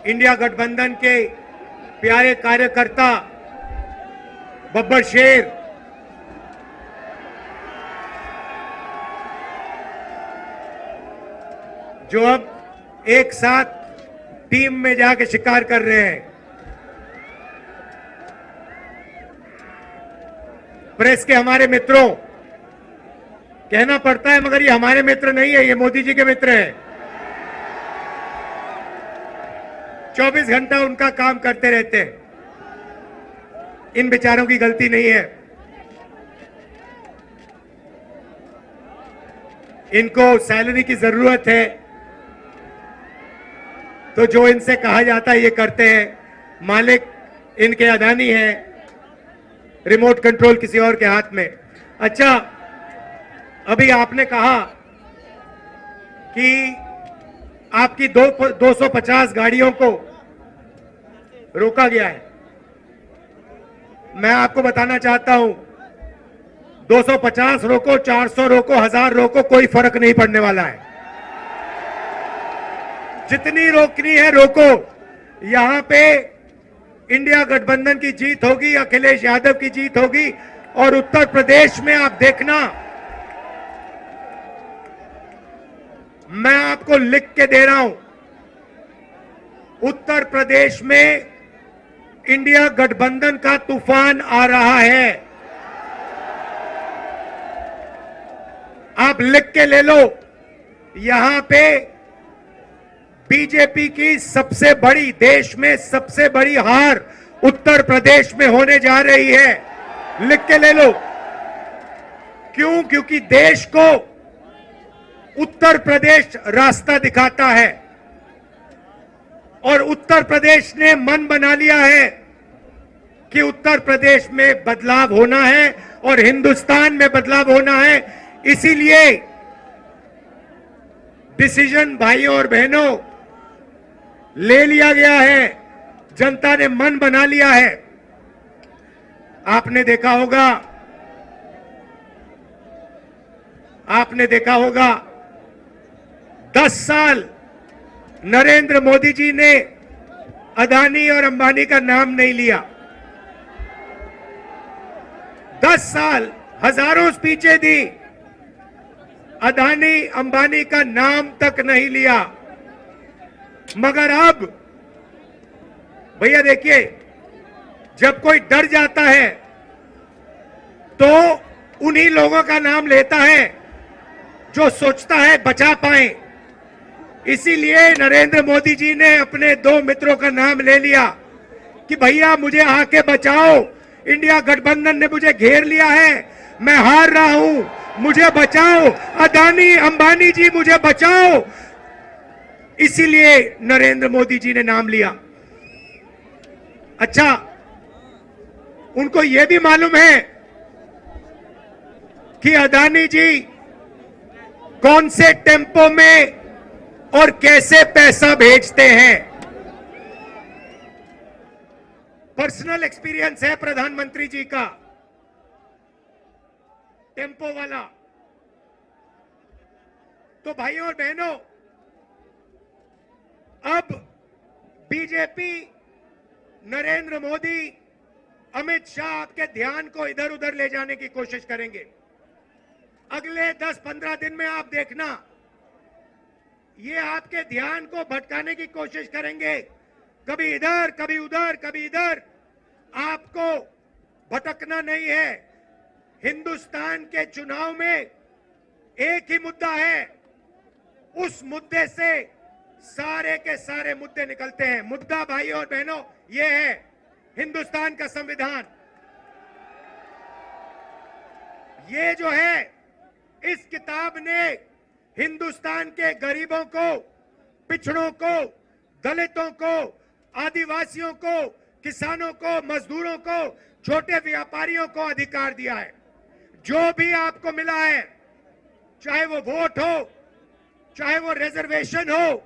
India गठबंधन के प्यारे कार्यकर्ता बब्बर शेर, जो अब एक साथ टीम में जाके शिकार कर रहे हैं। प्रेस के हमारे मित्रों, कहना पड़ता है मगर ये हमारे मित्र नहीं है, ये मोदी जी के मित्र हैं। 24 घंटा उनका काम करते रहते हैं। इन बेचारों की गलती नहीं है। इनको सैलरी की जरूरत है तो जो इनसे कहा जाता है ये करते हैं। मालिक इनके अदानी है, रिमोट कंट्रोल किसी और के हाथ में। अच्छा, अभी आपने कहा कि आपकी 250 गाड़ियों को रोका गया है। मैं आपको बताना चाहता हूं, 250 रोको, 400 रोको, 1000 रोको, कोई फर्क नहीं पड़ने वाला है। जितनी रोकनी है रोको। यहां पे इंडिया गठबंधन की जीत होगी, अखिलेश यादव की जीत होगी। और उत्तर प्रदेश में आप देखना, मैं आपको लिख के दे रहा हूं, उत्तर प्रदेश में इंडिया गठबंधन का तूफान आ रहा है। आप लिख के ले लो। यहां पे बीजेपी की सबसे बड़ी, देश में सबसे बड़ी हार उत्तर प्रदेश में होने जा रही है। लिख के ले लो। क्यों? क्योंकि देश को उत्तर प्रदेश रास्ता दिखाता है और उत्तर प्रदेश ने मन बना लिया है कि उत्तर प्रदेश में बदलाव होना है और हिंदुस्तान में बदलाव होना है। इसीलिए डिसीजन भाइयों और बहनों ले लिया गया है। जनता ने मन बना लिया है। आपने देखा होगा 10 साल नरेंद्र मोदी जी ने अदानी और अंबानी का नाम नहीं लिया। 10 साल हजारों स्पीचें दी, अदानी अंबानी का नाम तक नहीं लिया। मगर अब भैया देखिए, जब कोई डर जाता है तो उन्हीं लोगों का नाम लेता है जो सोचता है बचा पाए। इसीलिए नरेंद्र मोदी जी ने अपने 2 मित्रों का नाम ले लिया कि भैया मुझे आके बचाओ, इंडिया गठबंधन ने मुझे घेर लिया है, मैं हार रहा हूं, मुझे बचाओ, अदानी अंबानी जी मुझे बचाओ। इसीलिए नरेंद्र मोदी जी ने नाम लिया। अच्छा, उनको यह भी मालूम है कि अदानी जी कौन से टेम्पो में और कैसे पैसा भेजते हैं। पर्सनल एक्सपीरियंस है प्रधानमंत्री जी का, टेम्पो वाला। तो भाइयों और बहनों, अब बीजेपी, नरेंद्र मोदी, अमित शाह आपके ध्यान को इधर उधर ले जाने की कोशिश करेंगे। अगले 10-15 दिन में आप देखना, ये आपके ध्यान को भटकाने की कोशिश करेंगे। कभी इधर, कभी उधर, कभी इधर। आपको भटकना नहीं है। हिंदुस्तान के चुनाव में एक ही मुद्दा है, उस मुद्दे से सारे के सारे मुद्दे निकलते हैं। मुद्दा भाइयों और बहनों ये है हिंदुस्तान का संविधान। ये जो है, इस किताब ने हिंदुस्तान के गरीबों को, पिछड़ों को, दलितों को, आदिवासियों को, किसानों को, मजदूरों को, छोटे व्यापारियों को अधिकार दिया है। जो भी आपको मिला है, चाहे वो वोट हो, चाहे वो रिजर्वेशन हो,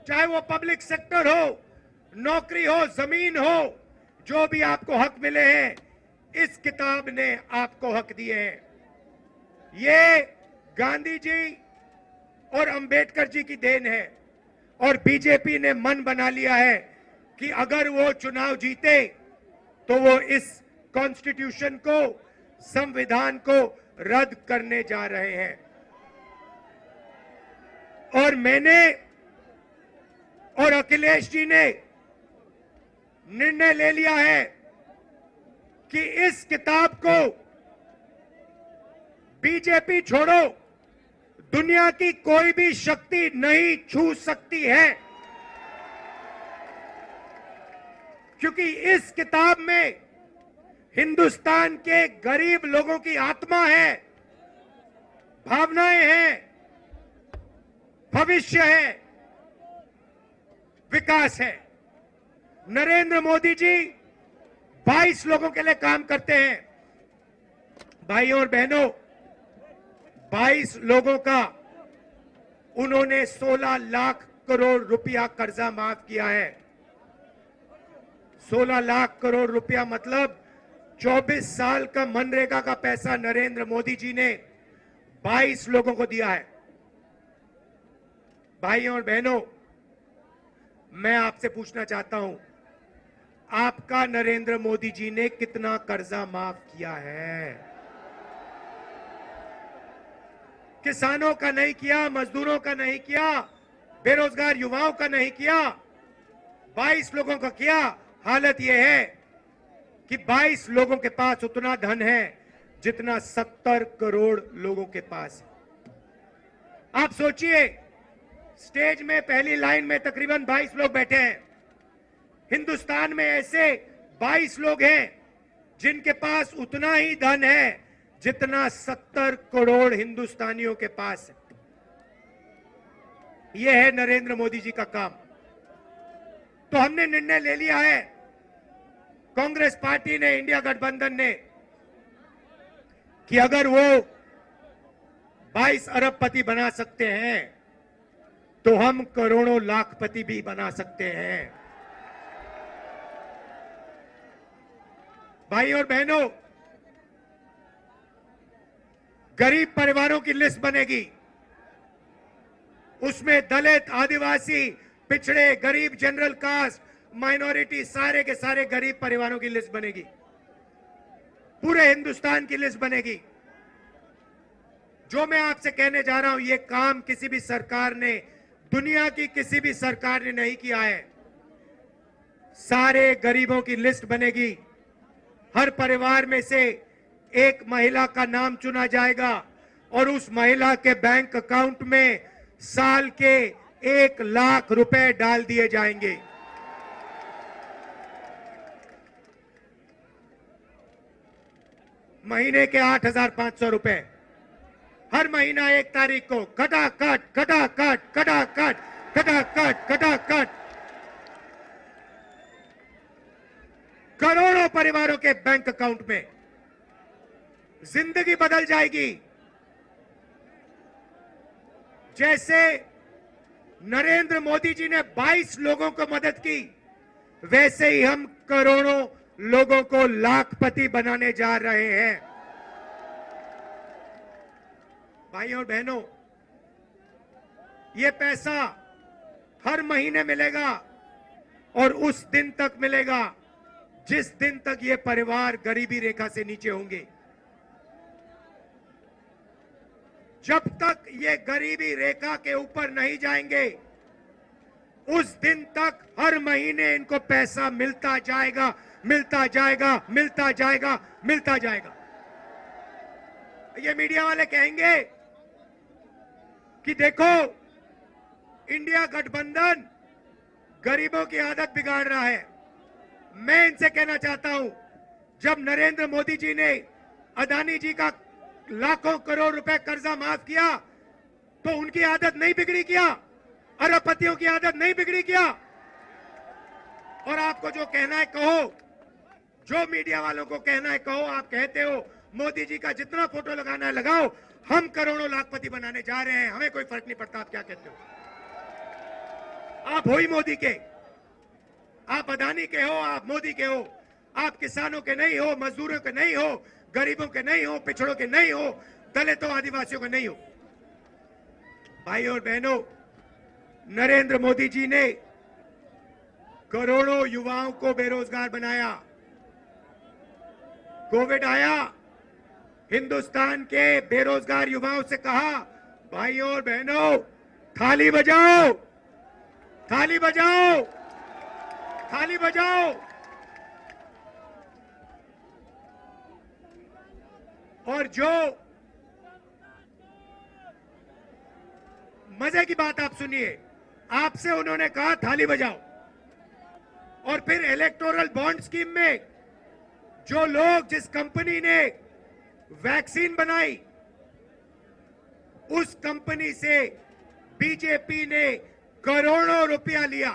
चाहे वो पब्लिक सेक्टर हो, नौकरी हो, जमीन हो, जो भी आपको हक मिले हैं, इस किताब ने आपको हक दिए हैं। ये गांधी जी और अंबेडकर जी की देन है। और बीजेपी ने मन बना लिया है कि अगर वो चुनाव जीते तो वो इस कॉन्स्टिट्यूशन को, संविधान को रद्द करने जा रहे हैं। और मैंने और अखिलेश जी ने निर्णय ले लिया है कि इस किताब को बीजेपी छोड़ो, दुनिया की कोई भी शक्ति नहीं छू सकती है, क्योंकि इस किताब में हिंदुस्तान के गरीब लोगों की आत्मा है, भावनाएं हैं, भविष्य है, विकास है। नरेंद्र मोदी जी 22 लोगों के लिए काम करते हैं। भाइयों और बहनों, 22 लोगों का उन्होंने 16 लाख करोड़ रुपया कर्जा माफ किया है। 16 लाख करोड़ रुपया मतलब 24 साल का मनरेगा का पैसा नरेंद्र मोदी जी ने 22 लोगों को दिया है। भाइयों और बहनों, मैं आपसे पूछना चाहता हूं, आपका नरेंद्र मोदी जी ने कितना कर्जा माफ किया है? किसानों का नहीं किया, मजदूरों का नहीं किया, बेरोजगार युवाओं का नहीं किया, 22 लोगों का किया। हालत यह है कि 22 लोगों के पास उतना धन है जितना 70 करोड़ लोगों के पास है। आप सोचिए, स्टेज में पहली लाइन में तकरीबन 22 लोग बैठे हैं। हिंदुस्तान में ऐसे 22 लोग हैं जिनके पास उतना ही धन है जितना 70 करोड़ हिंदुस्तानियों के पास है। यह है नरेंद्र मोदी जी का काम। तो हमने निर्णय ले लिया है, कांग्रेस पार्टी ने, इंडिया गठबंधन ने, कि अगर वो 22 अरबपति बना सकते हैं तो हम करोड़ों लाखपति भी बना सकते हैं। भाई और बहनों, गरीब परिवारों की लिस्ट बनेगी। उसमें दलित, आदिवासी, पिछड़े, गरीब, जनरल कास्ट, माइनॉरिटी, सारे के सारे गरीब परिवारों की लिस्ट बनेगी। पूरे हिंदुस्तान की लिस्ट बनेगी। जो मैं आपसे कहने जा रहा हूं, यह काम किसी भी सरकार ने, दुनिया की किसी भी सरकार ने नहीं किया है। सारे गरीबों की लिस्ट बनेगी। हर परिवार में से एक महिला का नाम चुना जाएगा और उस महिला के बैंक अकाउंट में साल के 1 लाख रुपए डाल दिए जाएंगे। महीने के 8,500 रुपए हर महीना 1 तारीख को खटाखट खटाखट खटाखट खटाखट खटाखट करोड़ों परिवारों के बैंक अकाउंट में। जिंदगी बदल जाएगी। जैसे नरेंद्र मोदी जी ने 22 लोगों को मदद की, वैसे ही हम करोड़ों लोगों को लाखपति बनाने जा रहे हैं। भाइयों और बहनों, यह पैसा हर महीने मिलेगा और उस दिन तक मिलेगा जिस दिन तक ये परिवार गरीबी रेखा से नीचे होंगे। जब तक ये गरीबी रेखा के ऊपर नहीं जाएंगे, उस दिन तक हर महीने इनको पैसा मिलता जाएगा, मिलता जाएगा, मिलता जाएगा, मिलता जाएगा। ये मीडिया वाले कहेंगे कि देखो, इंडिया गठबंधन गरीबों की आदत बिगाड़ रहा है। मैं इनसे कहना चाहता हूं, जब नरेंद्र मोदी जी ने अदानी जी का लाखों करोड़ रुपए कर्जा माफ किया तो उनकी आदत नहीं बिगड़ी क्या? अरबपतियों की आदत नहीं बिगड़ी क्या? और आपको जो कहना है कहो, जो मीडिया वालों को कहना है कहो। आप कहते हो मोदी जी का जितना फोटो लगाना है लगाओ, हम करोड़ों लाखपति बनाने जा रहे हैं, हमें कोई फर्क नहीं पड़ता। आप क्या कहते हो? आप हो ही मोदी के, आप अदानी के हो, आप मोदी के हो। आप किसानों के नहीं हो, मजदूरों के नहीं हो, गरीबों के नहीं हो, पिछड़ों के नहीं हो, दलितों, आदिवासियों के नहीं हो। भाइयों और बहनों, नरेंद्र मोदी जी ने करोड़ों युवाओं को बेरोजगार बनाया। कोविड आया, हिंदुस्तान के बेरोजगार युवाओं से कहा, भाइयों और बहनों, थाली बजाओ, थाली बजाओ, थाली बजाओ। और जो मजे की बात आप सुनिए, आपसे उन्होंने कहा थाली बजाओ, और फिर इलेक्टोरल बॉन्ड स्कीम में जो लोग, जिस कंपनी ने वैक्सीन बनाई, उस कंपनी से बीजेपी ने करोड़ों रुपया लिया।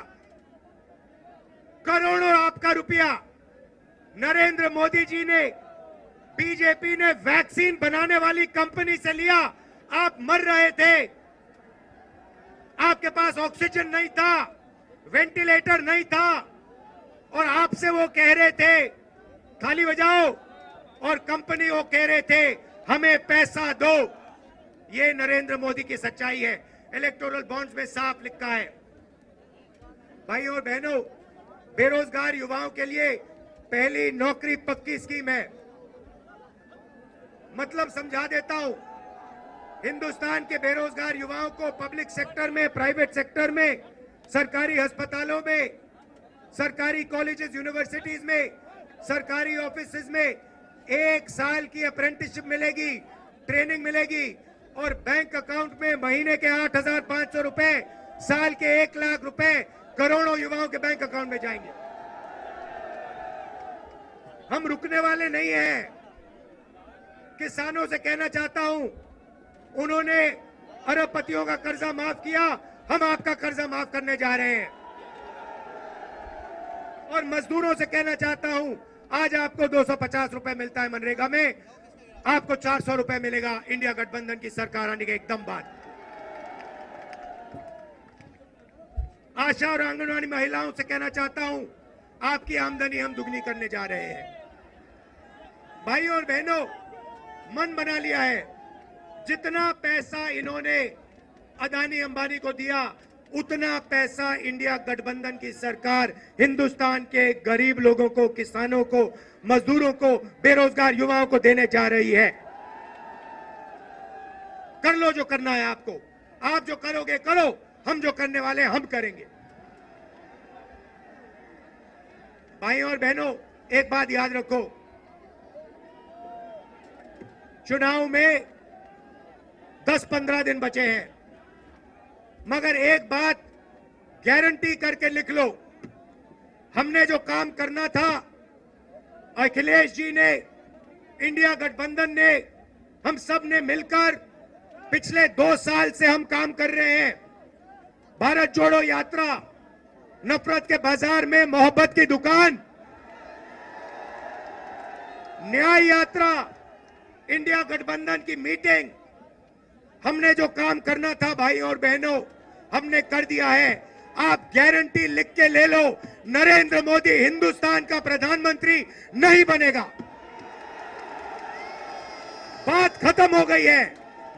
करोड़ों आपका रुपया नरेंद्र मोदी जी ने, बीजेपी ने वैक्सीन बनाने वाली कंपनी से लिया। आप मर रहे थे, आपके पास ऑक्सीजन नहीं था, वेंटिलेटर नहीं था, और आपसे वो कह रहे थे थाली बजाओ, और कंपनी वो कह रहे थे हमें पैसा दो। ये नरेंद्र मोदी की सच्चाई है। इलेक्टोरल बॉन्ड्स में साफ लिखा है। भाइयों और बहनों, बेरोजगार युवाओं के लिए पहली नौकरी पक्की स्कीम है। मतलब समझा देता हूं, हिंदुस्तान के बेरोजगार युवाओं को पब्लिक सेक्टर में, प्राइवेट सेक्टर में, सरकारी अस्पतालों में, सरकारी कॉलेजेस, यूनिवर्सिटीज में, सरकारी ऑफिसेज में 1 साल की अप्रेंटिसशिप मिलेगी, ट्रेनिंग मिलेगी, और बैंक अकाउंट में महीने के 8,500 रुपए, साल के 1 लाख रुपए करोड़ों युवाओं के बैंक अकाउंट में जाएंगे। हम रुकने वाले नहीं हैं। किसानों से कहना चाहता हूं, उन्होंने अरबपतियों का कर्जा माफ किया, हम आपका कर्जा माफ करने जा रहे हैं। और मजदूरों से कहना चाहता हूं, आज आपको 250 रुपए मिलता है मनरेगा में, आपको 400 रुपए मिलेगा इंडिया गठबंधन की सरकार आने के एकदम बाद। आशा और आंगनवाड़ी महिलाओं से कहना चाहता हूं, आपकी आमदनी हम दुगनी करने जा रहे हैं। भाइयों और बहनों, मन बना लिया है, जितना पैसा इन्होंने अदानी अंबानी को दिया, उतना पैसा इंडिया गठबंधन की सरकार हिंदुस्तान के गरीब लोगों को, किसानों को, मजदूरों को, बेरोजगार युवाओं को देने जा रही है। कर लो जो करना है आपको, आप जो करोगे करो, हम जो करने वाले हम करेंगे। भाइयों और बहनों, एक बात याद रखो, चुनाव में 10-15 दिन बचे हैं, मगर एक बात गारंटी करके लिख लो, हमने जो काम करना था, अखिलेश जी ने, इंडिया गठबंधन ने, हम सब ने मिलकर पिछले 2 साल से हम काम कर रहे हैं। भारत जोड़ो यात्रा, नफरत के बाजार में मोहब्बत की दुकान, न्याय यात्रा, इंडिया गठबंधन की मीटिंग, हमने जो काम करना था भाइयों और बहनों, हमने कर दिया है। आप गारंटी लिख के ले लो, नरेंद्र मोदी हिंदुस्तान का प्रधानमंत्री नहीं बनेगा। बात खत्म हो गई है,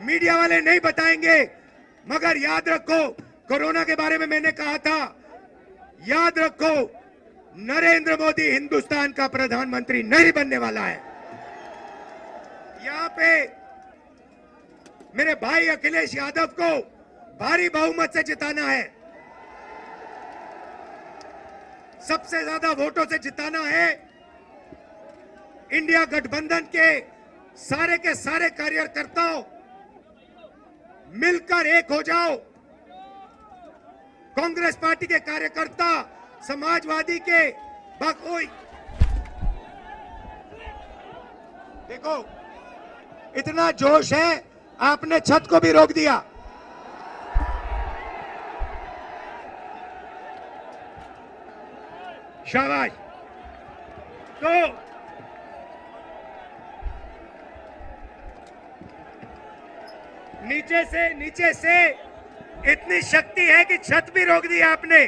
मीडिया वाले नहीं बताएंगे, मगर याद रखो, कोरोना के बारे में मैंने कहा था, याद रखो, नरेंद्र मोदी हिंदुस्तान का प्रधानमंत्री नहीं बनने वाला है। यहां पे मेरे भाई अखिलेश यादव को भारी बहुमत से जिताना है, सबसे ज्यादा वोटों से जिताना है। इंडिया गठबंधन के सारे कार्यकर्ताओं मिलकर एक हो जाओ। कांग्रेस पार्टी के कार्यकर्ता, समाजवादी के बाकोई, देखो इतना जोश है, आपने छत को भी रोक दिया। शाबाश। तो नीचे से इतनी शक्ति है कि छत भी रोक दी आपने।